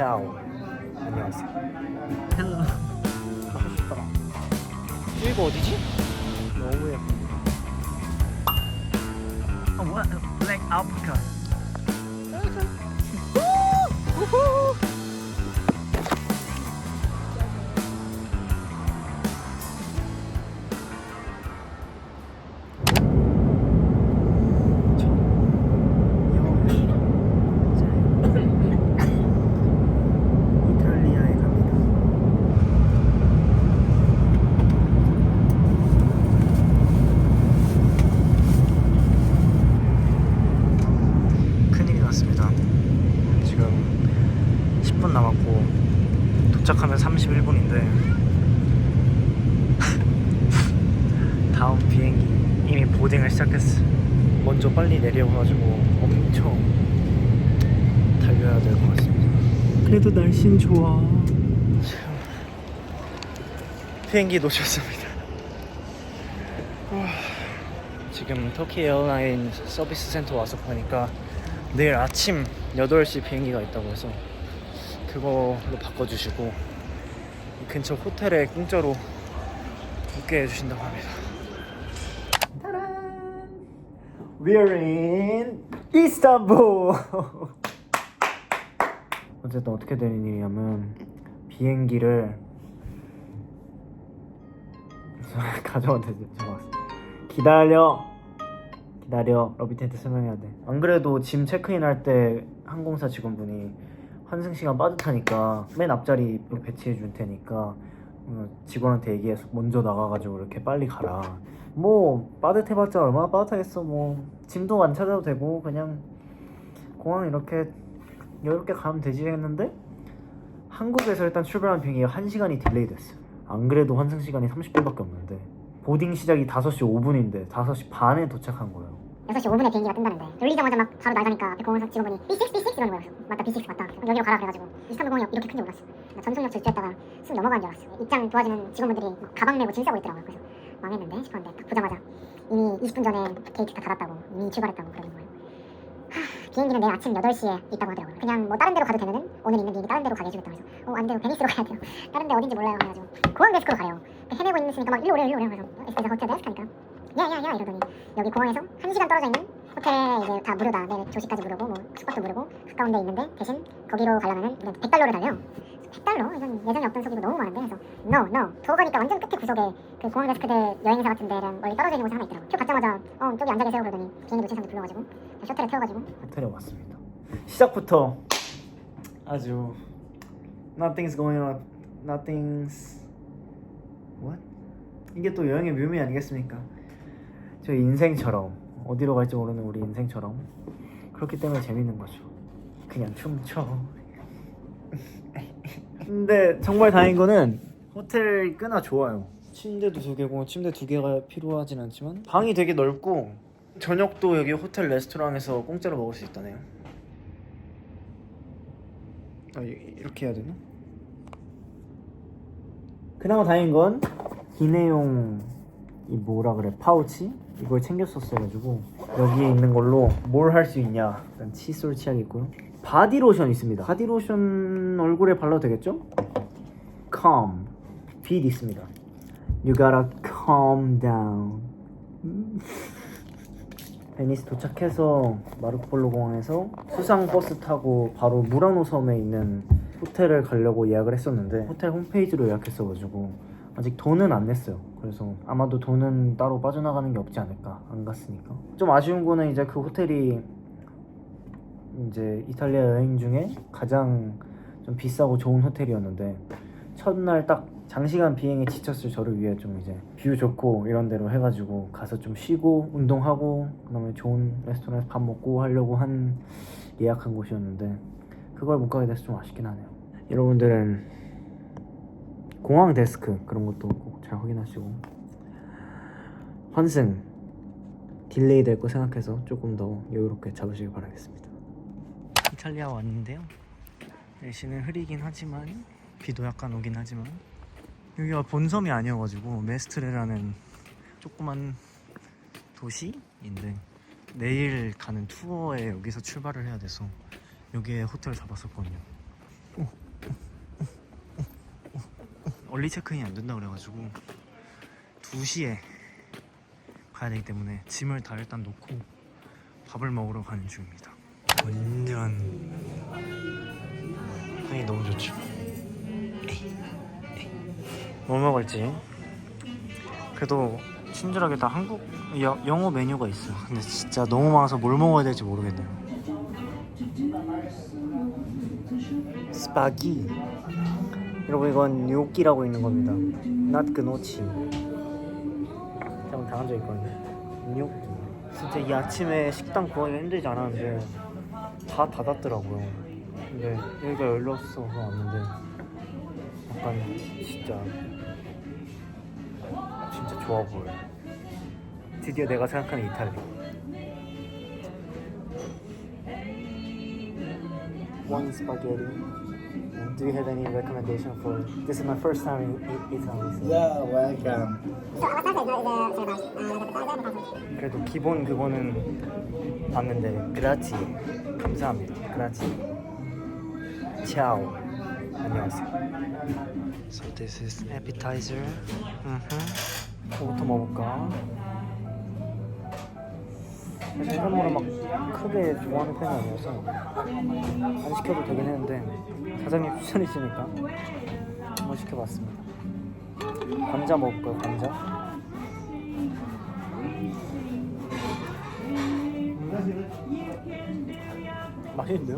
차오. 안녕하세요. 헬로. 가고 싶다. 여기가 어디지? 너무 예뻐. What? Black Africa. 이탈리아에 갑니다. 큰일이 났습니다. 지금 10분 남았고 도착하면 31분인데 다음 비행기 이미 보딩을 시작했어. 먼저 빨리 내려가지고 엄청 달려야 될 것 같습니다. 그래도 날씨는 좋아. 비행기 놓쳤습니다. 지금 터키 에어라인 서비스 센터 와서 보니까 내일 아침 8시 비행기가 있다고 해서 그걸로 바꿔주시고 이 근처 호텔에 공짜로 묵게 해주신다고 합니다. 따란! We're in Istanbul! 어쨌든 어떻게 되는 일이냐면 비행기를 가져왔는데 잡았어. 기다려 러비한테 설명해야 돼. 안 그래도 짐 체크인 할 때 항공사 직원분이 환승 시간 빠듯하니까 맨 앞자리로 배치해 줄 테니까 직원한테 얘기해서 먼저 나가가지고 이렇게 빨리 가라. 뭐 빠듯해봤자 얼마나 빠듯하겠어. 뭐 짐도 안 찾아도 되고 그냥 공항 이렇게 여유롭게 가면 되지 했는데 한국에서 일단 출발한 비행기가 1시간이 딜레이 됐어요. 안 그래도 환승 시간이 30분밖에 없는데 보딩 시작이 5시 5분인데 5시 반에 도착한 거예요. 6시 5분에 비행기가 뜬다는데 열리자마자 막 바로 날가니까 앞에 공항에서 직원분이 B6 이러는 거였어. 맞다 B6 맞다. 여기로 가라 그래가지고 이스탄불 공항이 이렇게 큰지 몰랐어. 나 전속력 질주했다가 숨 넘어간 줄 알았어. 입장 도와주는 직원분들이 막 가방 메고 짐 싸고 있더라고요. 그래서 망했는데 싶었는데 딱 보자마자 이미 20분 전에 게이트 다 닫았다고 이미 출발했다고 그러는 거예요. 비행기는 내일 아침 8시에 있다고 하더라고요. 그냥 뭐 다른 데로 가도 되면은 오늘 있는 비행기 다른 데로 가게 해주겠다고 해서 안 돼요. 베니스로 가야 돼요. 다른 데 어딘지 몰라요. 그래가지고 공항 데스크로 가래요. 헤매고 있으니까 막 일로 오래요. 그래서 에스페자 호텔 데스크 하니까 야야야 이러더니 여기 공항에서 1시간 떨어져 있는 호텔에 이제 다 무료다. 내 조식까지 무료고 뭐 숙박도 무료고 가까운 데 있는데 대신 거기로 가려면은 $100를 달려. 100달러? 이건 예정에 없던 속이고 너무 많은데 그래서 no 더 가니까 완전 끝에 구석에 그 공항 데스크들 여행사 같은 데랑 멀리 떨어져 있는 곳이 하나 있더라고요. 표 받자마자 저기 앉아 계세요 그러더니 비행기 놓친 사람들 불러가지고 셔틀에 태워가지고 호텔에 왔습니다. 시작부터 아주 nothing's going on, nothing's what? 이게 또 여행의 묘미 아니겠습니까? 저희 인생처럼 어디로 갈지 모르는 우리 인생처럼 그렇기 때문에 재밌는 거죠. 그냥 춤춰. 근데 정말 다행인 거는 호텔 꽤나 좋아요. 침대도 2개고 침대 2개가 필요하진 않지만 방이 되게 넓고 저녁도 여기 호텔 레스토랑에서 공짜로 먹을 수 있다네요. 이렇게 해야 되나? 그나마 다행인 건 기내용 이 뭐라 그래 파우치? 이걸 챙겼었어가지고 여기에 있는 걸로 뭘 할 수 있냐. 일단 칫솔 치약이 있고요. 바디로션 있습니다. 바디로션 얼굴에 발라도 되겠죠? Calm 빛 있습니다. You gotta calm down. 베니스 도착해서 마르코폴로 공항에서 수상 버스 타고 바로 무라노 섬에 있는 호텔을 가려고 예약을 했었는데 호텔 홈페이지로 예약했어가지고 아직 돈은 안 냈어요. 그래서 아마도 돈은 따로 빠져나가는 게 없지 않을까. 안 갔으니까. 좀 아쉬운 거는 이제 그 호텔이 이제 이탈리아 여행 중에 가장 좀 비싸고 좋은 호텔이었는데 첫날 딱 장시간 비행에 지쳤을 저를 위해 좀 이제 뷰 좋고 이런 데로 해가지고 가서 좀 쉬고 운동하고 그다음에 좋은 레스토랑에서 밥 먹고 하려고 예약한 곳이었는데 그걸 못 가게 돼서 좀 아쉽긴 하네요. 여러분들은 공항 데스크 그런 것도 꼭 잘 확인하시고 환승 딜레이 될 거 생각해서 조금 더 여유롭게 잡으시길 바라겠습니다. 이탈리아 왔는데요. 날씨는 흐리긴 하지만 비도 약간 오긴 하지만 여기가 본섬이 아니어가지고 메스트레라는 조그만 도시인데 내일 가는 투어에 여기서 출발을 해야 돼서 여기에 호텔을 잡았었거든요. 얼리 체크인이 안 된다 그래가지고 2시에 가야 되기 때문에 짐을 다 일단 놓고 밥을 먹으러 가는 중입니다. 완전 향이 너무 좋죠. 뭐 먹을지 그래도 친절하게 다 한국 영어 메뉴가 있어. 근데 진짜 너무 많아서 뭘 먹어야 될지 모르겠네요. 스파기 여러분 이건 뇨끼라고 있는 겁니다. not 그노치. 잘못 당한 적 있거든요. 뇨끼. 진짜 이 아침에 식당 구하기가 힘들지 않았는데 다 닫았더라고요. 근데 여기가 열렸어서 왔는데 약간 진짜 좋아 보여요. 드디어 내가 생각하는 이탈리. One spaghetti. Do you have any recommendation for? This is my first time in Italy. So. Yeah, welcome. 그래도 기본 그거는 봤는데 그라치 감사합니다. 그라치. 차오. 안녕하세요. So this is appetizer. 뭐부터 먹을까? 사실 해산물을 막 크게 좋아하는 편이 아니어서 안 시켜도 되긴 했는데 사장님 추천해주니까 한번 시켜봤습니다. 감자 먹을까요? 감자? 맛있는데요?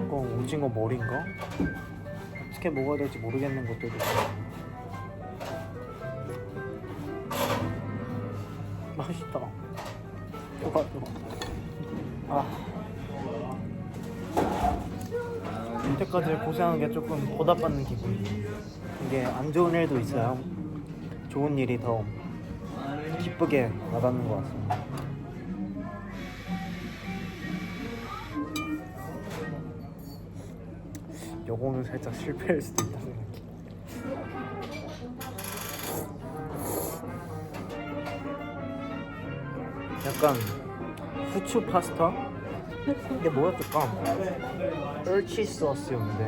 이거 오징어 머리인가? 어떻게 먹어야 될지 모르겠는 것들도 있어요. 맛있다. 이때까지 고생한 게 조금 보답받는 기분. 이게 안 좋은 일도 있어요. 좋은 일이 더 기쁘게 와닿는 것 같습니다. 요거는 살짝 실패할 수도 있다 생각해. 약간 후추 파스타? 이게 뭐였을까? urchin 소스였는데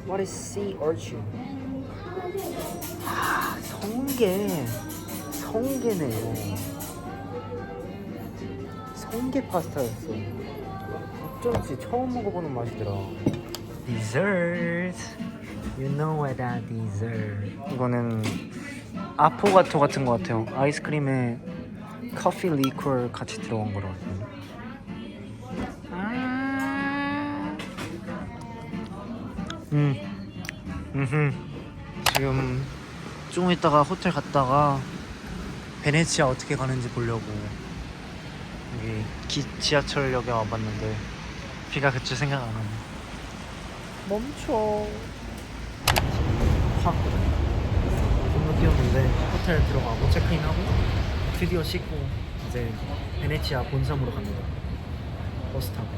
What is sea urchin? 아, 성게네요. 성게 파스타였어. 어쩐지 처음 먹어보는 맛이더라. Dessert. You know what that dessert. 이거는 아포가토 같은 것 같아요. 아이스크림에 커피 리퀄 같이 들어간 거라고. 지금 좀 이따가 호텔 갔다가 베네치아 어떻게 가는지 보려고 여기 지하철역에 와봤는데 비가 그칠 생각 안 하네. 멈춰. 확 건너 뛰었는데 호텔 들어가고 체크인하고 드디어 씻고 이제 베네치아 본섬으로 갑니다. 버스 타고.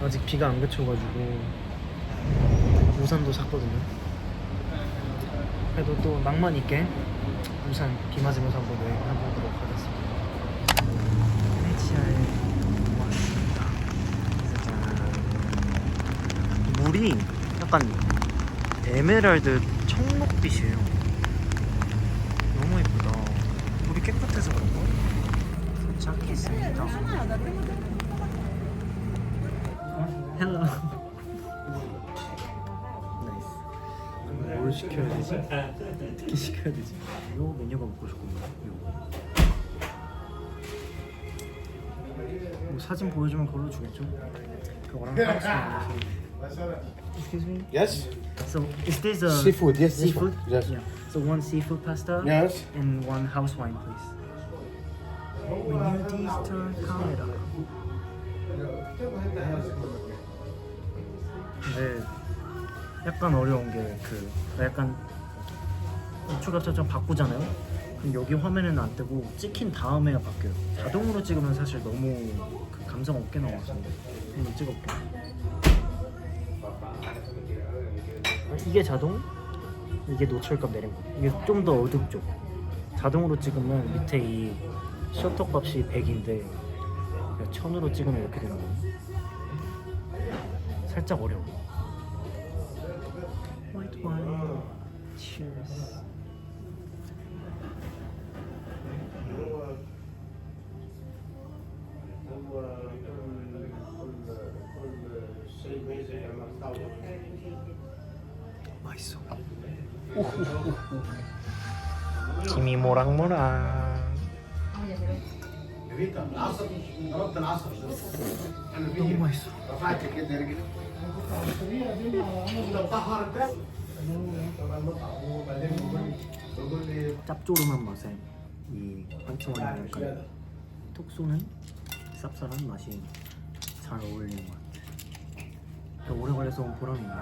아직 비가 안 그쳐가지고 우산도 샀거든요. 그래도 또 낭만 있게 우산 비 맞으면서 한번 여행해보도록 하겠습니다. 베네치아에 왔습니다. 짜잔. 물이 약간 에메랄드 청록빛이에요. 너무 예쁘다. 물이 깨끗해서 그런가? 도착했습니다. 헬로. 나이스. 뭘 시켜야 되지? 어떻게 시켜야 되지? 요 메뉴가 먹고 싶거든요. 뭐 사진 보여주면 그걸로 주겠죠? 그거랑 하우스. Excuse me? Yes? So is this a Seafood, yes, this seafood? one. Yes. Yeah. So one seafood pasta Yes. and one house wine, please. We need this turn camera. 근데 약간 어려운 게 약간 우측 앞차점 바꾸잖아요. 그럼 여기 화면에는 안 뜨고 찍힌 다음에야 바뀌어요. 자동으로 찍으면 사실 너무 그 감성 없게 나와서 한번 찍어볼게요. 이게 자동, 이게 노출값 내린 거. 이게 좀 더 어둡죠. 자동으로 찍으면 밑에 이 셔터 값이 100인데 1000으로 찍으면 이렇게 되는 거예요. 살짝 어려워. 화이트 와인. Cheers. 맛있어. 김이 모락모락. 너무 맛있어. 짭조름한 맛에 이 황청원이 약간 톡 쏘는 쌉쌀한 맛이 잘 어울리는 것 같아. 오래 걸려서 온 보람이 있네.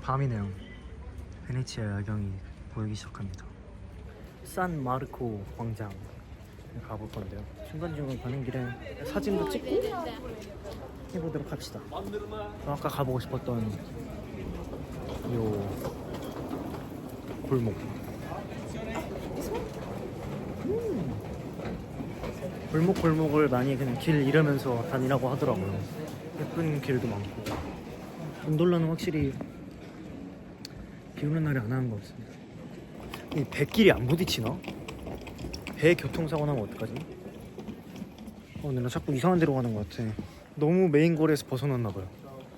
밤이네요. 베네치아 야경이 보이기 시작합니다. 산 마르코 광장 가볼 건데요. 중간중간 가는 길에 사진도 찍고 해보도록 합시다. 아까 가보고 싶었던 요 골목. 골목을 많이 그냥 길 잃으면서 다니라고 하더라고요. 예쁜 길도 많고. 곤돌라는 확실히 비 오는 날에 안 하는 것 같습니다. 이 배길이 안 부딪히나? 배 교통사고 나면 어떡하지? 근데 나 자꾸 이상한 데로 가는 것 같아. 너무 메인 거리에서 벗어났나 봐요.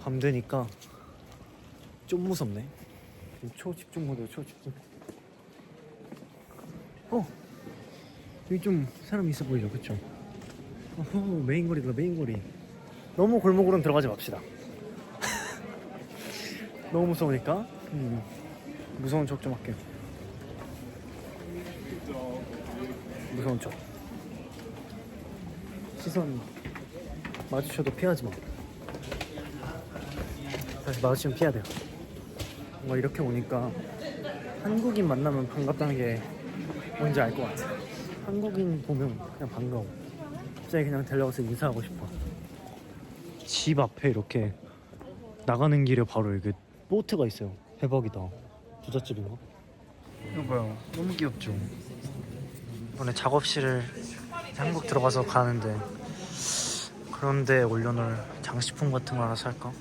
밤 되니까 좀 무섭네. 초집중 모드, 초집중. 여기 좀 사람 있어 보이죠, 그쵸? 메인 거리다, 메인 거리. 너무 골목으로는 들어가지 맙시다. 너무 무서우니까 무서운 척 좀 할게요. 무서운 척. 시선 마주쳐도 피하지 마. 다시 마주치면 피해야 돼요. 뭔가 이렇게 오니까 한국인 만나면 반갑다는 게 뭔지 알 것 같아. 한국인 보면 그냥 반가워. 갑자기 그냥 데려가서 인사하고 싶어. 집 앞에 이렇게 나가는 길에 바로 이렇게 보트가 있어요. 대박이다. 부잣집인가? 이거 봐요. 너무 귀엽죠? 이번에 작업실을 한국 들어가서 가는데 그런데 올려놓을 장식품 같은 거 하나 살까?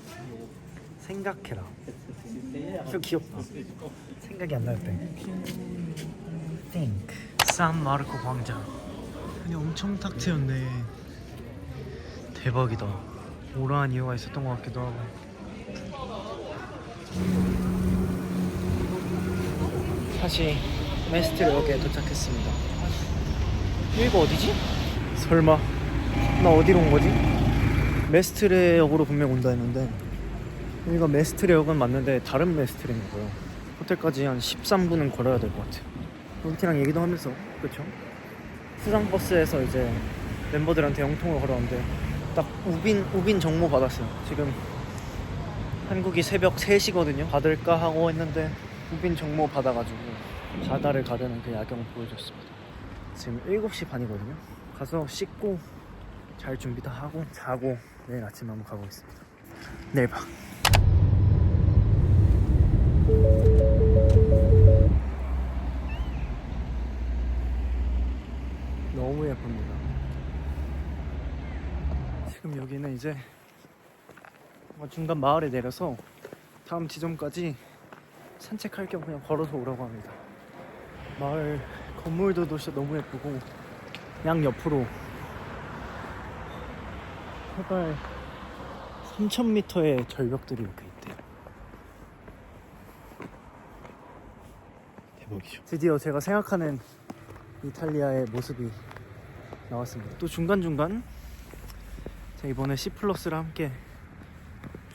생각해라. 좀 귀엽다. 생각이 안 날 때. Think. 산 마르코 광장. 아니 엄청 탁 트였네. 대박이다. 오라한 이유가 있었던 것 같기도 하고. 다시 메스트역에 도착했습니다. 여기가 어디지? 설마 나 어디로 온 거지? 메스트레역으로 분명 온다 했는데 여기가 메스트레역은 맞는데 다른 메스트레인 거예요. 호텔까지 한 13분은 걸어야 될 것 같아요. 로비티랑 얘기도 하면서 그쵸? 수상버스에서 이제 멤버들한테 영통을 걸었는데 딱 우빈 정모 받았어요. 지금 한국이 새벽 3시거든요. 받을까 하고 했는데 우빈 정모 받아가지고 바다를 가르는 그 야경을 보여줬습니다. 지금 7시 반이거든요. 가서 씻고 잘 준비 다 하고 자고 내일 아침에 한번 가보겠습니다. 내일 봐. 너무 예쁩니다. 지금 여기는 이제 중간 마을에 내려서 다음 지점까지 산책할 겸 그냥 걸어서 오라고 합니다. 마을 건물들도 진짜 너무 예쁘고 양 옆으로 해발 3,000m의 절벽들이 이렇게 있대요. 대박이죠. 드디어 제가 생각하는 이탈리아의 모습이 나왔습니다. 또 중간중간 제가 이번에 C+를 함께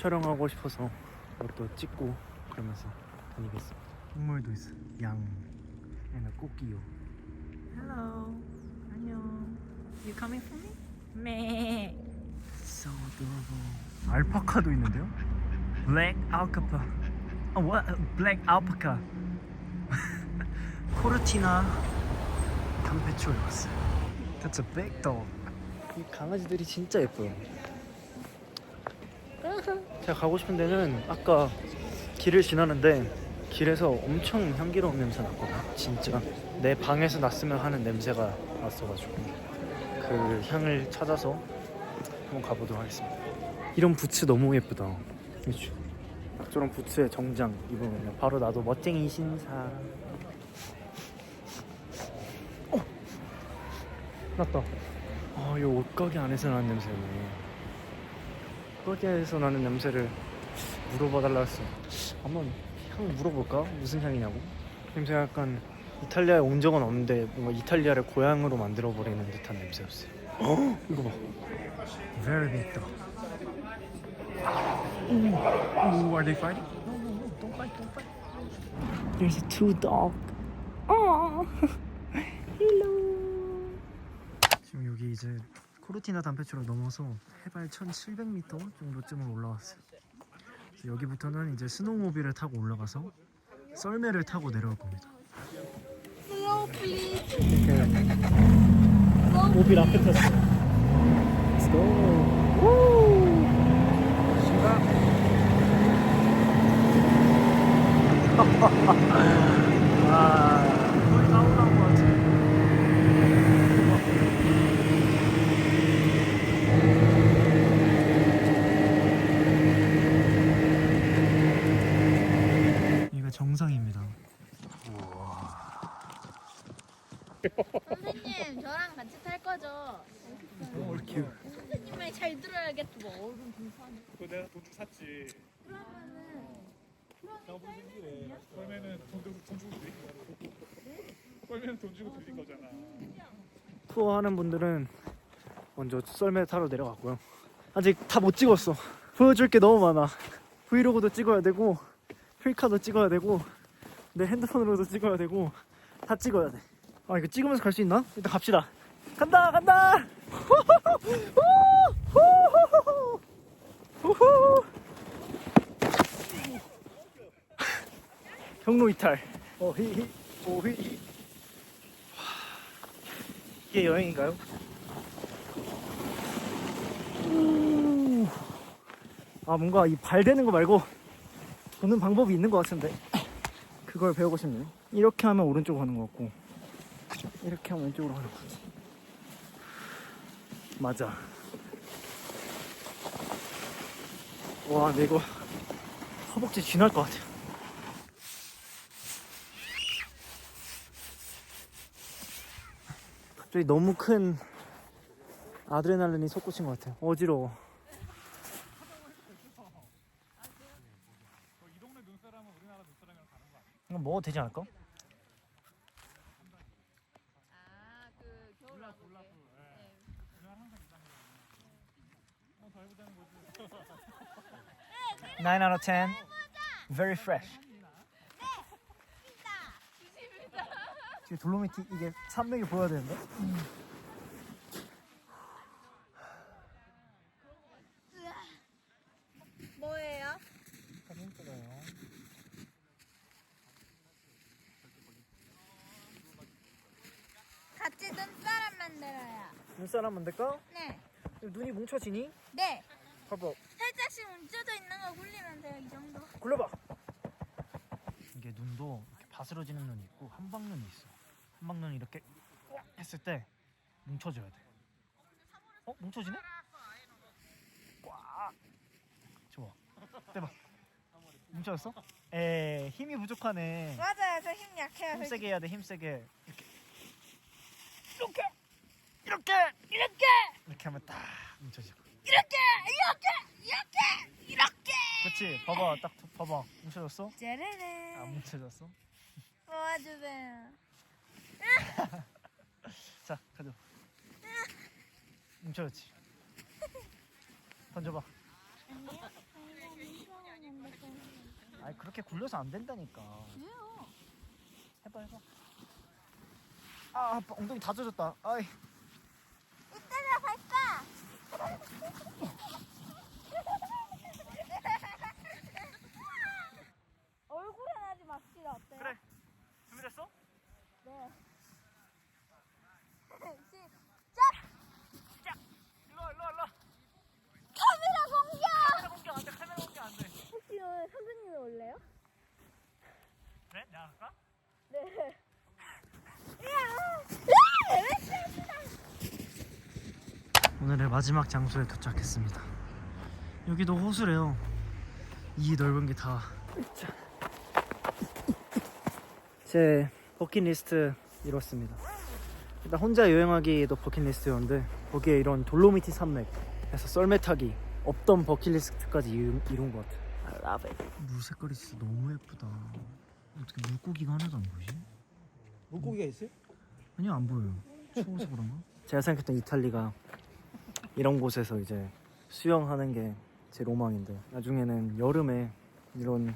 촬영하고 싶어서 또 찍고 그러면서 다니겠습니다. 동물도 있어. 양, 얘는 꽃기요. Hello, 안녕. You coming for me? 매. So adorable. 알파카도 있는데요? Black alpaca. What? Black alpaca. 코르티나 담배초에 왔어요. That's a big dog. 이 강아지들이 진짜 예뻐요. 제가 가고 싶은 데는 아까 길을 지나는데 길에서 엄청 향기로운 냄새 났거든요. 진짜 내 방에서 났으면 하는 냄새가 났어가지고 그 향을 찾아서 한번 가보도록 하겠습니다. 이런 부츠 너무 예쁘다. 그렇죠? 저런 부츠에 정장 입으면 바로 나도 멋쟁이 신사. 났다. 아, 이 옷가게 안에서 나는 냄새네. 옷가게에서 나는 냄새를 물어봐달라 했어. 한번 향 물어볼까? 무슨 향이냐고? 냄새가 약간 이탈리아에 온 적은 없는데 뭔가 이탈리아를 고향으로 만들어버리는 듯한 냄새였어요. 이거 봐. Very big dog. Ooh, are they fighting? No, don't fight, don't fight. There's a two dog. Oh, hello. 지금 여기 이제 코르티나 단페초를 넘어서 해발 1,700m 정도쯤으로 올라왔어요. 그래서 여기부터는 이제 스노우모빌을 타고 올라가서 썰매를 타고 내려올 겁니다. Slow, please. 이렇게 모빌 앞에 탔어. Let's go. 우! 신가? 아, 거의 다 올라온 것 같아. 여기가 정상입니다. 선생님, 저랑 같이 탈 거죠? 이렇게 선생님 말 잘 들어야겠다. 뭐 얼굴 불편해. 그거 내가 돈 주고 샀지. 그러면은 돈 주고 드린 거야. 그러면 돈 주고 드린 거잖아. 투어하는 분들은 먼저 썰매 타러 내려갔고요. 아직 다 못 찍었어. 보여줄 게 너무 많아. 브이로그도 찍어야 되고 필카도 찍어야 되고 내 핸드폰으로도 찍어야 되고 다 찍어야 돼. 아, 이거 찍으면서 갈 수 있나? 일단 갑시다. 간다 간다. 경로 이탈. 오히히 오히히. 이게 여행인가요? 아, 뭔가 이 발 대는 거 말고 도는 방법이 있는 것 같은데 그걸 배우고 싶네요. 이렇게 하면 오른쪽으로 가는 것 같고 이렇게 하면 왼쪽으로 가는 것 같아. 맞아. 와, 근데 이거 허벅지 쥐날 것 같아. 갑자기 너무 큰 아드레날린이 솟구친 것 같아요. 어지러워. 이 동네 눈사람은 우리나라 눈사람이랑 다른 거 아니야? 이거 먹어도 되지 않을까? 아, 그 겨울 와보게. 우리나라 항상 이상해. 더 해보자는 거지. 9 out of 10. Very fresh. 지금 돌로미티 이게 산맥이 보여야 되는데? 뭐예요? 사진 찍어요. 같이 눈사람 만들어요. 눈사람 만들까? 네. 눈이 뭉쳐지니? 네. 봐봐. 살짝씩 뭉쳐져 있는 거 굴리면 돼요. 이 정도. 굴려봐. 이게 눈도 이렇게 바스러지는 눈이 있고 한방눈이 있어. 한방눈이 이렇게 했을 때 뭉쳐져야 돼. 뭉쳐지네? 꽉. 좋아. 대박. 뭉쳐졌어? 힘이 부족하네. 맞아요. 저 힘 약해요. 힘 세게 해야 돼. 힘 세게. 이렇게. 이렇게 하면 딱 뭉쳐지고. 이렇게. 그렇지. 봐봐. 딱 봐봐. 뭉쳐졌어? 짜라란. 안 뭉쳐졌어? 도와주세요. 자, 가져. 뭉쳐졌지. 던져봐. 아니, 그렇게 굴려서 안 된다니까. 왜요? 해봐. 아, 아빠 엉덩이 다 젖었다. 아이. 이따가 갈까? 얼굴에 하지 맙시다. 어때요? 그래. 준비됐어? 네. 시작! 일로 와. 카메라 공격! 카메라 공개 안 돼. 혹시 오늘 선생님이 올래요? 그래? 내가 할까? 네. 오늘의 마지막 장소에 도착했습니다. 여기도 호수래요. 이 넓은 게 다 제 버킷리스트 이뤘습니다. 일단 혼자 여행하기도 버킷리스트였는데 거기에 이런 돌로미티 산맥에서 썰매 타기 없던 버킷리스트까지 이룬 것 같아. I love it. 물 색깔이 진짜 너무 예쁘다. 어떻게 물고기가 하나도 안 보이지? 물고기가 있어요? 아니요, 안 보여요. 추워서 그런가? 제가 생각했던 이탈리가 이런 곳에서 이제 수영하는 게 제 로망인데 나중에는 여름에 이런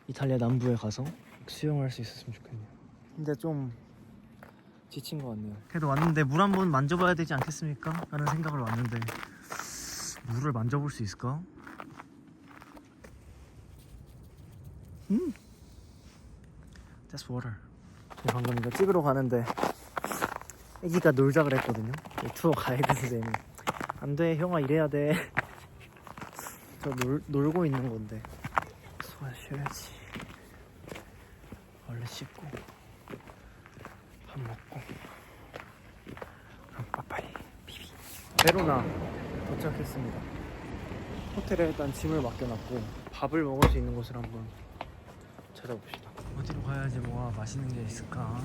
이탈리아 남부에 가서 수영할 수 있었으면 좋겠네요. 근데 좀 지친 것 같네요. 그래도 왔는데 물 한번 만져봐야 되지 않겠습니까? 라는 생각을 왔는데 물을 만져볼 수 있을까? That's water. 방금 이거 찍으러 가는데 애기가 놀자 그랬거든요. 투어 가이드 선생님이 안돼 형아 이래야 돼. 저 놀고 있는 건데 소화 쉬어야지. 얼른 씻고 밥 먹고 그럼 빠빠이 비비. 베로나 도착했습니다. 호텔에 일단 짐을 맡겨놨고 밥을 먹을 수 있는 곳을 한번 찾아봅시다. 어디로 가야지 뭐가 맛있는 게 있을까?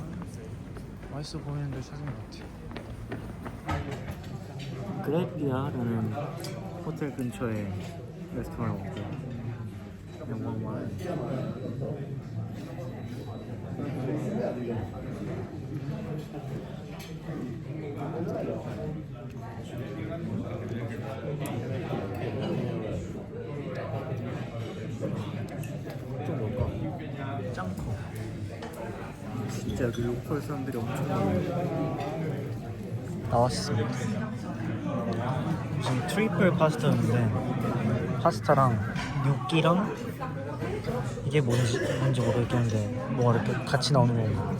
맛있어 보이는 데 찾은 것 같아. 그레피아라는 호텔 근처에 레스토랑을 먹고 영광마을 좀 뭘까? 짱커. 진짜 여기 로컬 사람들이 엄청 많아요. 나왔습니다. 무슨 트리플 파스타였는데 파스타랑 gnocchi랑 이게 뭔지 모르겠는데 뭐가 이렇게 같이 나오는 건가?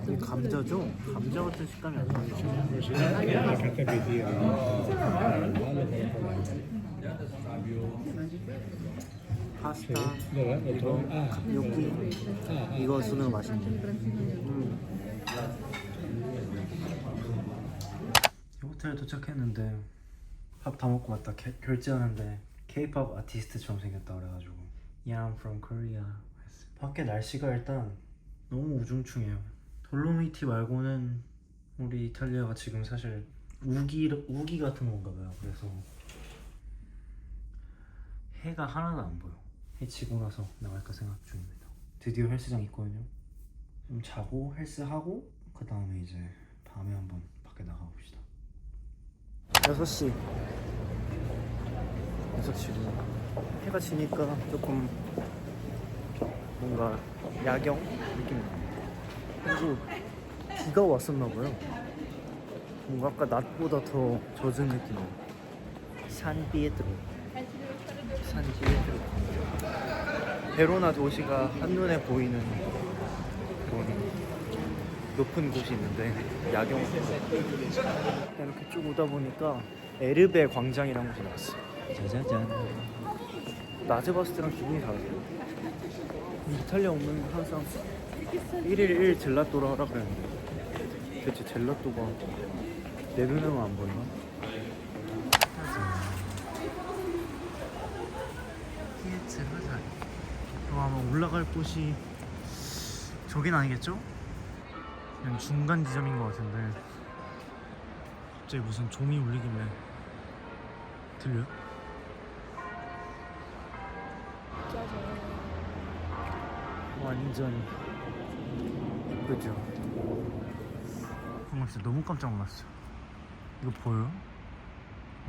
이게 감자죠? 감자 같은 식감이 안 나죠? 파스타, 이거, gnocchi, 이거 주는 맛인데. 호텔에 도착했는데 밥 다 먹고 왔다 결제하는데 K-pop 아티스트처럼 생겼다 그래가지고 Yeah, I'm from Korea. 밖에 날씨가 일단 너무 우중충해요. 돌로미티 말고는 우리 이탈리아가 지금 사실 우기 같은 건가 봐요. 그래서 해가 하나도 안 보여. 해 지고 나서 나갈까 생각 중입니다. 드디어 헬스장 있거든요. 좀 자고 헬스하고 그 다음에 이제 밤에 한번 밖에 나가봅시다. 6시 6시고 해가 지니까 조금 뭔가 야경 느낌이 나요. 그리고 비가 왔었나봐요. 뭔가 아까 낮보다 더 젖은 느낌이에요. 산비에트로 베로나 도시가 한눈에 보이는 그런 높은 곳이 있는데 야경 이렇게 쭉 오다 보니까 에르베 광장이라는 곳이 나왔어요. 짜자잔. 낮에 봤을 때랑 기분이 다르죠. 이탈리아 오면 항상 1일 1 젤라또를 하라 그랬는데 대체 젤라또가 내 눈에만 안 보이나? 그럼 아마 올라갈 곳이 저긴 아니겠죠? 그냥 중간 지점인 것 같은데 갑자기 무슨 종이 울리길래 들려요? 완전 그죠? 정말 진짜 너무 깜짝 놀랐어. 이거 보여요?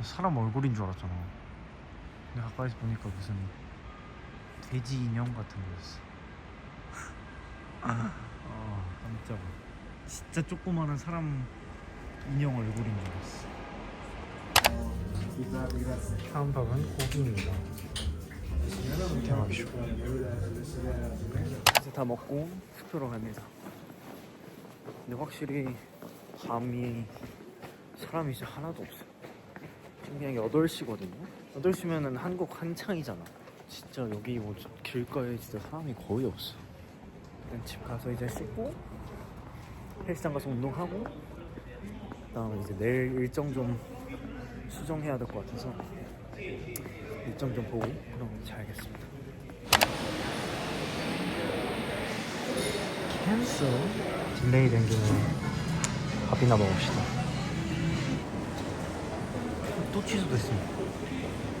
사람 얼굴인 줄 알았잖아. 근데 가까이서 보니까 무슨 돼지 인형 같은 거였어. 깜짝이야. 진짜 조그마한 사람 인형 얼굴인 줄 알았어. 다음 밥은 고기입니다. 대박이죠. 이제 다 먹고 숙소로 갑니다. 근데 확실히 밤이 사람이 진짜 하나도 없어요. 지금 그냥 8시거든요. 8시면은 한국 한창이잖아. 진짜 여기 뭐 길가에 진짜 사람이 거의 없어. 일단 집 가서 이제 씻고 헬스장 가서 운동하고 그다음에 이제 내일 일정 좀 수정해야 될 것 같아서 일정 좀 보고 그럼 자야겠습니다. 캔슬 딜레이 된 김에 밥이나 먹읍시다. 또 취소됐어.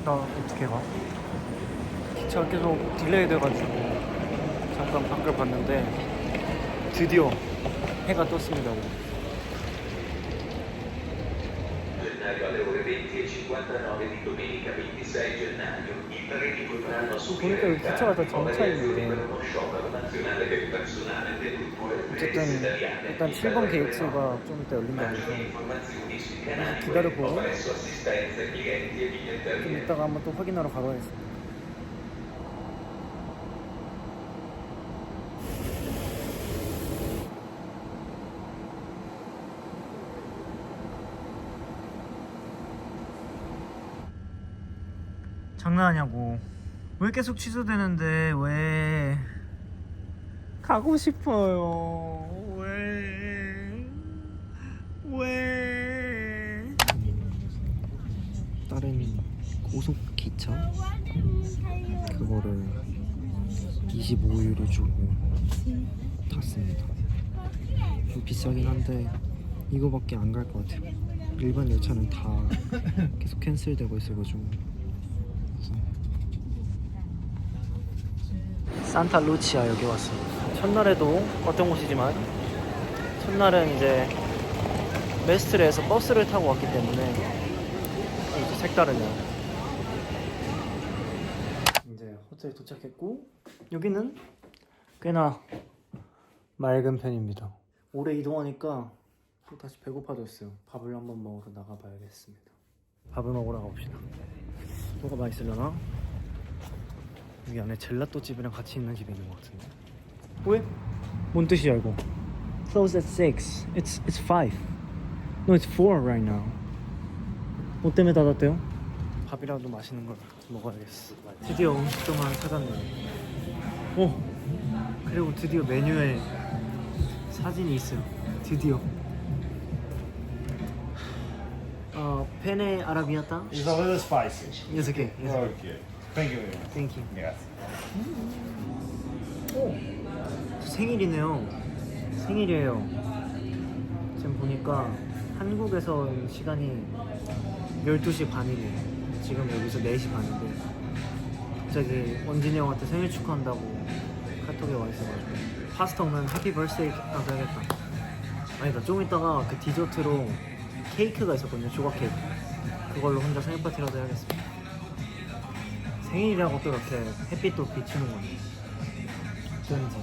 나 어떻게 가? 기차가 계속 딜레이 돼가지고 잠깐 밖을 봤는데 드디어 해가 떴습니다. gennaio alle ore 20:59 di domenica 26 gennaio i treni potranno subire 보니까 기차가 다 정차 있는데 per uno sciopero nazionale del personale delle due 어쨌든 일단 7번 게이트가 좀 이따 열린다고 해서 informazioni sui 그래서 canali 기다려보고 attraverso assistenza ai clienti e 좀 biglietteria. 이따가 한번 또 확인하러 가봐야겠습니다. 장난하냐고. 왜 계속 취소되는데 왜 가고 싶어요. 왜 다른 고속 기차 그거를 25유로 주고 탔습니다. 좀 비싸긴 한데 이거밖에 안 갈 것 같아요. 일반 열차는 다 계속 캔슬되고 있어가지고. 산타 루치아 여기 왔습니다. 첫날에도 어떤 곳이지만 첫날은 이제 메스트레에서 버스를 타고 왔기 때문에 이제 색다르네요. 이제 호텔에 도착했고 여기는 꽤나 맑은 편입니다. 오래 이동하니까 또 다시 배고파졌어요. 밥을 한번 먹어서 나가봐야겠습니다. 밥을 먹으러 가봅시다. 뭐가 맛있으려나? 여기 안에 젤라또 집이랑 같이 있는 집이 있는 것 같은데. 왜? 뭔 뜻이야 이거? Close at 6. It's 5. No, it's 4 right now. 뭐 때문에 닫았대요? 밥이라도 맛있는 걸 먹어야겠어. 드디어 음식점을 하나 찾았네요. 그리고 드디어 메뉴에 사진이 있어요. 드디어. 페네 아라비아타? It's a little spicy. Yes, okay. Yes. Okay. Thank you very much. Thank you. Yes. 생일이네요. 생일이에요. 지금 보니까 한국에서 시간이 12시 반이래요. 지금 여기서 4시 반인데 갑자기 원진이 형한테 생일 축하한다고 카톡에 와 있어가지고 파스타 오면 해피 버스데이 나도 해야겠다. 아니다, 좀 이따가 그 디저트로 케이크가 있었거든요. 조각 케이크. 그걸로 혼자 생일 파티라도 해야겠습니다. 생일이라고 또 이렇게 햇빛도 비추는 거네. 어쩐지.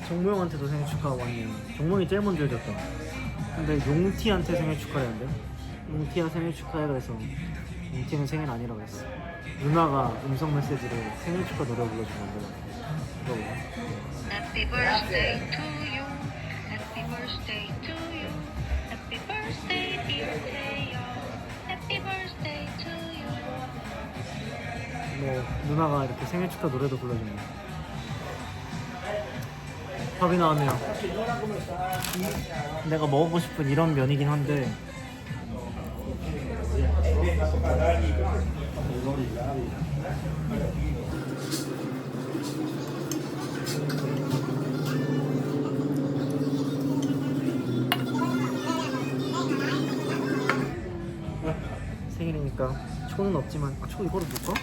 정모 형한테도 생일 축하하고 왔네. 정모이 제일 먼저 해줬다. 근데 용티한테 생일 축하를 했는데 용티야 생일 축하해 그래서 용티는 생일 아니라고 했어. 누나가 음성 메시지로 생일 축하 노래 불러준 건데 이거 뭐야? Happy birthday to you. Happy birthday to you. Happy birthday dear Teo. Happy birthday to you. 뭐 누나가 이렇게 생일 축하 노래도 불러준 거. 밥이 나왔네요. 내가 먹어보고 싶은 이런 면이긴 한데 생일이니까 초는 없지만 초 이거로 줄까?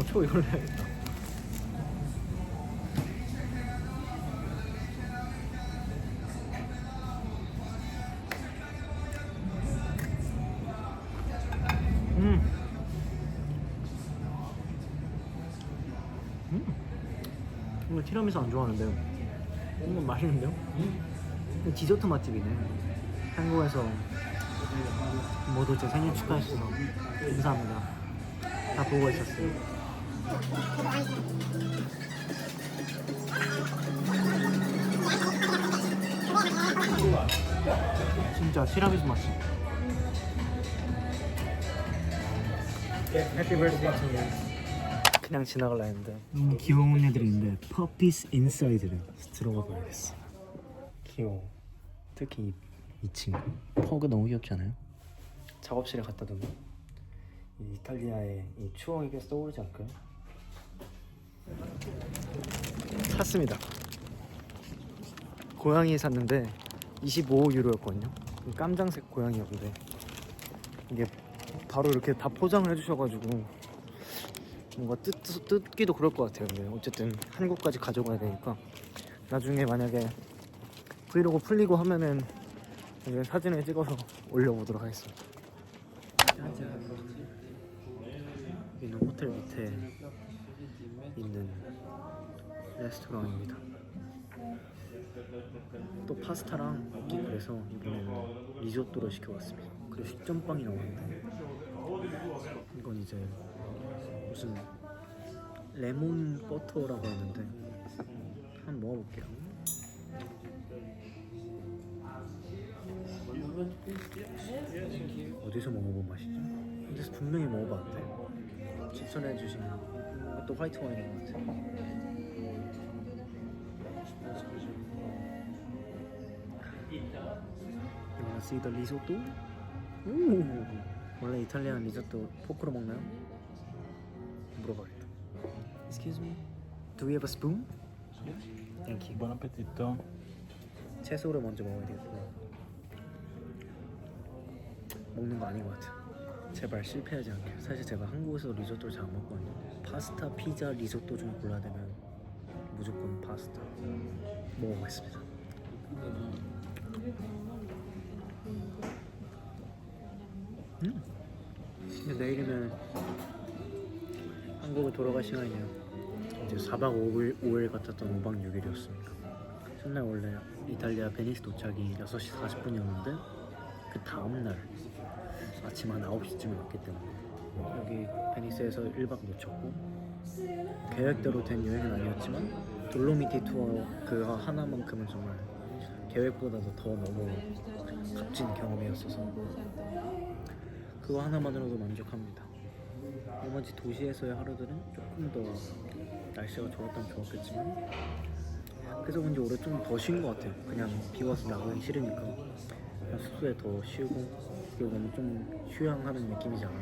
초 이걸로 해야겠다. 이거 티라미수 안 좋아하는데요. 이거 맛있는데요? 이거 디저트 맛집이네. 한국에서 모두 제 생일 축하해주셔서 감사합니다. 다 보고 있었어요. 진짜 티라미수 맛집. 해피 버스데이 투 유. 그냥 지나갈라 했는데 너무 귀여운 애들이 있는데 Puppies Inside를 들어가 봐야겠어. 귀여워. 특히 이 친구 퍼그 너무 귀엽지 않아요? 작업실에 갖다 두면 이 이탈리아의 이 추억이 떠오르지 않을까요? 샀습니다. 고양이 샀는데 25유로였거든요. 깜장색 고양이였는데 이게 바로 이렇게 다 포장을 해주셔가지고 뭔가 뜯기도 그럴 것 같아요. 근데 어쨌든 한국까지 가져가야 되니까 나중에 만약에 브이로그 풀리고 하면은 이제 사진을 찍어서 올려보도록 하겠습니다. 여기는 호텔 밑에 있는 레스토랑입니다. 또 파스타랑 먹기 그래서 이번에는 리조또를 시켜봤습니다. 그리고 식전빵이 나왔는데 이건 이제 무슨 레몬 버터라고 했는데 한번 먹어볼게요. 어디서 먹어본 맛이죠? 근데 분명히 먹어봤는데 추천해주신 또 화이트 와인인 것 같아요. You wanna see the risotto? 오! 원래 이탈리안 리조또 포크로 먹나요? 물어봐야겠다. Excuse me? Do we have a spoon? Thank you. Buon appetito. 채소를 먼저 먹어야 되겠구나. 먹는 거 아닌 것 같아. 제발 실패하지 않게. 사실 제가 한국에서 리조또를 잘 안 먹거든요. 파스타, 피자, 리조또 중 골라야 되면 무조건 파스타 먹어보겠습니다. 근데 내일이면 한국에 돌아갈 시간이네요. 이제 4박 5일 같았던 5박 6일이었습니다. 첫날 원래 이탈리아 베니스 도착이 6시 40분이었는데 그 다음날 아침 한 9시쯤에 왔기 때문에 여기 베니스에서 1박 놓쳤고 계획대로 된 여행은 아니었지만 돌로미티 투어 그거 하나만큼은 정말 계획보다도 더 너무 값진 경험이었어서 그거 하나만으로도 만족합니다. 나머지 도시에서의 하루들은 조금 더 날씨가 좋았다면 좋았겠지만 그래서 그런지 올해 좀 더 쉰 것 같아요. 그냥 비 와서 나가기 싫으니까 그냥 숙소에 더 쉬고 그리고 너무 좀 휴양하는 느낌이지 않아.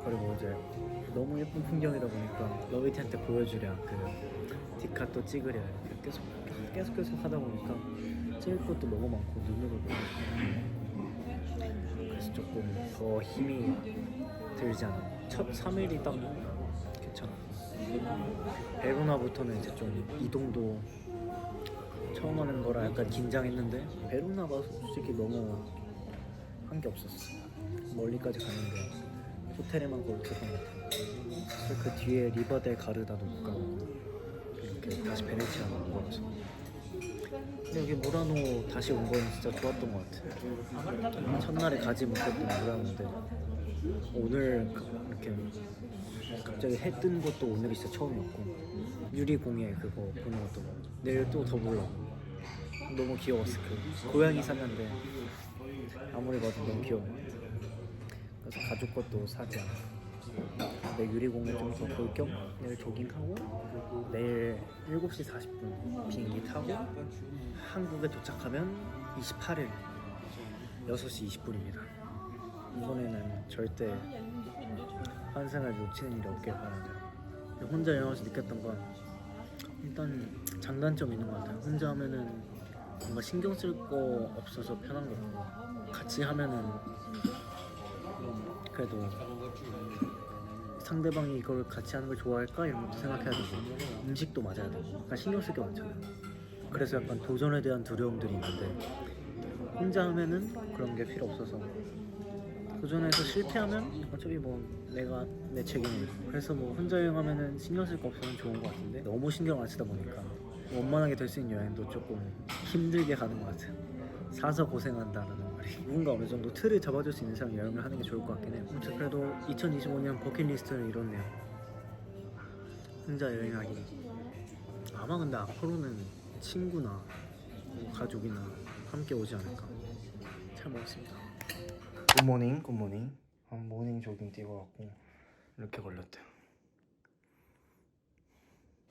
그리고 이제 너무 예쁜 풍경이다 보니까 러비티한테 보여주랴 그 디카또 찍으랴 이렇게 계속 하다 보니까 찍을 것도 너무 많고 눈으로 보고 그래서 조금 더 힘이 들지 않아. 첫 3일이 딱 괜찮아. 베로나부터는 이제 좀 이동도 처음 하는 거라 약간 긴장했는데 베로나가 솔직히 너무 한 게 없었어. 멀리까지 가는데 호텔에만 거룩했던 것 같아. 그래서 그 뒤에 리바델 가르다도 못 가고 이렇게 다시 베네치아로 온 거라서. 근데 여기 무라노 다시 온 건 진짜 좋았던 것 같아. 첫날에 가지 못했던 무라노인데 오늘 이렇게 갑자기 해 뜬 것도 오늘이 진짜 처음이었고 유리공예 그거 보는 것도 내일 또 더 보려고. 너무 귀여웠어. 그 고양이 샀는데 아무리 봐도 너무 귀여워. 그래서 가죽 것도 사자. 내 유리공예 좀 더 볼 겸 내일 조깅하고 내일 7시 40분 비행기 타고 한국에 도착하면 28일 6시 20분입니다. 이번에는 절대 환생을 놓치는 일이 없길 바라네요. 혼자 여행하면서 느꼈던 건 일단 장단점이 있는 것 같아요. 혼자 하면은 뭔가 신경 쓸 거 없어서 편한 거고 같이 하면은 그래도 상대방이 이걸 같이 하는 걸 좋아할까 이런 것도 생각해야 되고 음식도 맞아야 되고 약간 신경 쓸 게 많잖아요. 그래서 약간 도전에 대한 두려움들이 있는데 혼자 하면은 그런 게 필요 없어서 도전해서 실패하면 어차피 뭐 내가 내 책임이고 그래서 뭐 혼자 여행하면은 신경 쓸 거 없으면 좋은 것 같은데 너무 신경 안 쓰다 보니까 원만하게 될 수 있는 여행도 조금 힘들게 가는 것 같아요. 사서 고생한다라는 말이 누군가 어느 정도 틀을 잡아줄 수 있는 사람 여행을 하는 게 좋을 것 같긴 해요. 아무튼 그래도 2025년 버킷리스트를 이뤘네요. 혼자 여행하기. 아마 근데 앞으로는 친구나 뭐 가족이나 함께 오지 않을까. 잘 먹었습니다. 굿모닝 굿모닝. 모닝 조깅 뛰고 왔고 이렇게 걸렸대요.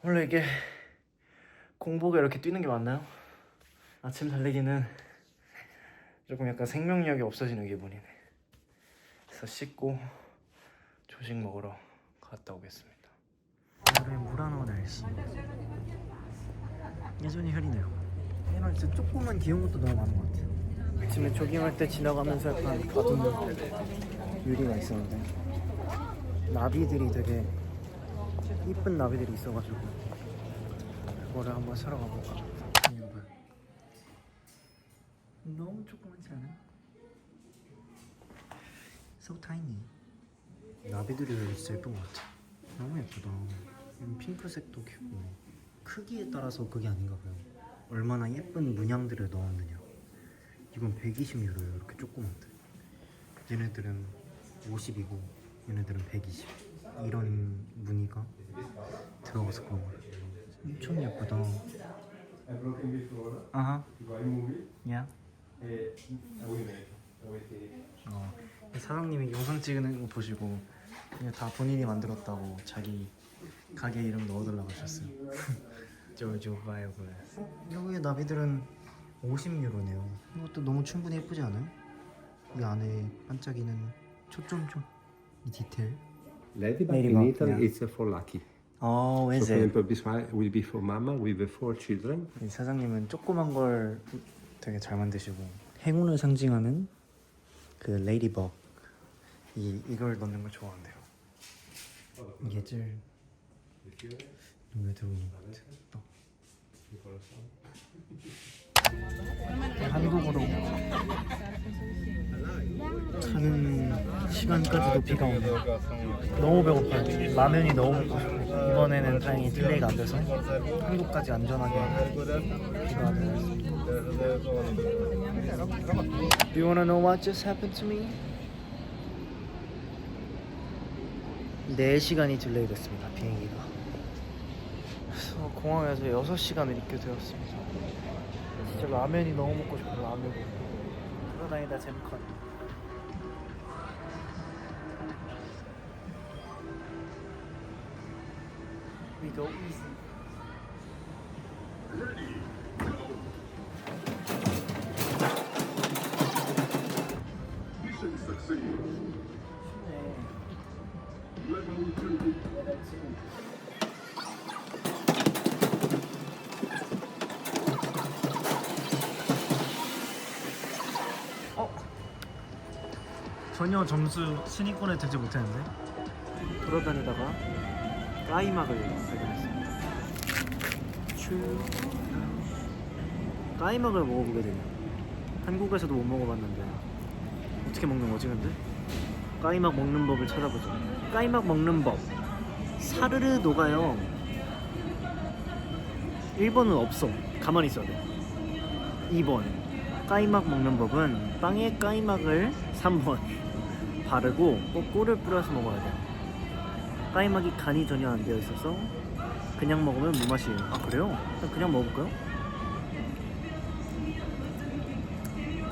원래 이게 공복에 이렇게 뛰는 게 맞나요? 아침 달리기는 조금 약간 생명력이 없어지는 기분이네. 그래서 씻고 조식 먹으러 갔다 오겠습니다. 오늘의 무라노 날씨 여전히 흐리네요. 이런 진짜 조그만 귀여운 것도 너무 많은 것 같아요. 아침에 조깅할 때 지나가면서 약간 봐둔 유리가 있었는데 나비들이 되게 이쁜 나비들이 있어가지고 그거를 한번 사러 가볼까 합니다. 너무 조그맣지 않아요? So tiny. 나비들이 진짜 예쁜 것 같아. 너무 예쁘다. 핑크색도 귀엽고 크기에 따라서 그게 아닌가 봐요. 얼마나 예쁜 문양들을 넣었느냐. 이건 120유로예요. 이렇게 조그만데. 얘네들은 50이고 얘네들은 120. 이런 무늬가 들어가서 그런 거예요. 엄청 예쁘다. 아하. 야. 사장님이 영상 찍는 거 보시고 그냥 다 본인이 만들었다고 자기 가게 이름 넣어달라고 하셨어요. 조조 바이오글래스. 여기의 나비들은 50유로네요. 이것도 너무 충분히 예쁘지 않아요? 이 안에 반짝이는 초점점 이 디테일. Ladybug in Ladybug, Italy yeah. it's for lucky. Oh, So is for it? example, this one will be for mama with the 4 children. 이 사장님은 조그만 걸 되게 잘 만드시고 행운을 상징하는 그 레이디버그 이걸 넣는 걸 좋아한대요. 이게 제일 눈에 들어오는 것 같아. 또. 한국으로 가는 시간까지도 비가 오네요. 너무 배고파요. 라면이 너무 먹고 싶고 이번에는 다행히 딜레이가 안 돼서 한국까지 안전하게 비가 내렸습니다. Do you wanna know what just happened to me? 4시간이 딜레이 됐습니다. 비행기가. 그래서 공항에서 6시간을 있게 되었습니다. 진짜 라면이 너무 먹고 싶어요. 라면. 돌아다니다 잼컨. We go easy. 전혀 점수 순위권에 들지 못했는데 돌아다니다가 까이막을 발견했습니다. 까이막을 먹어보게 되네요. 한국에서도 못 먹어봤는데 어떻게 먹는 거지 근데? 까이막 먹는 법을 찾아보죠. 까이막 먹는 법 사르르 녹아요. 1번은 없어. 가만히 있어야 돼. 2번 까이막 먹는 법은 빵에 까이막을 3번 바르고 꼭 꿀을 뿌려서 먹어야 돼요. 까이막이 간이 전혀 안 되어 있어서 그냥 먹으면 무맛이에요. 아 그래요? 그냥 먹어볼까요?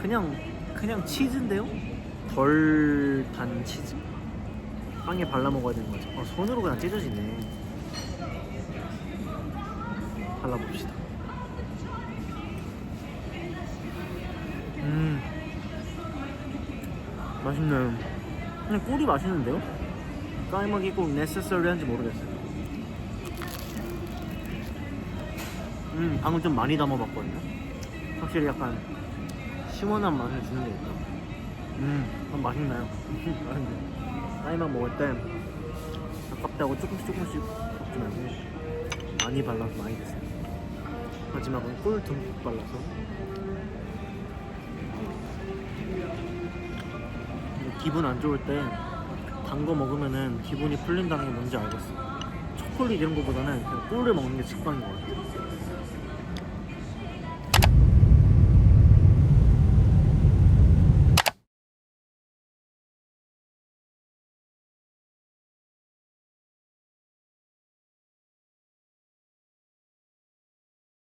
그냥 치즈인데요? 덜 단 치즈. 빵에 발라 먹어야 되는 거죠. 손으로 그냥 찢어지네. 발라봅시다. 맛있네요. 그냥 꿀이 맛있는데요? 까이막이 꼭 necessary한지 모르겠어요. 방금 좀 많이 담아봤거든요. 확실히 약간 시원한 맛을 주는 게 있다. 맛있나요? 까이막 먹을 때 아깝다고 조금씩 먹지 말고 많이 발라서 많이 드세요. 마지막은 꿀 듬뿍 발라서. 기분 안 좋을 때 단 거 먹으면은 기분이 풀린다는 게 뭔지 알겠어. 초콜릿 이런 거보다는 그냥 꿀을 먹는 게 직방인 것 같아.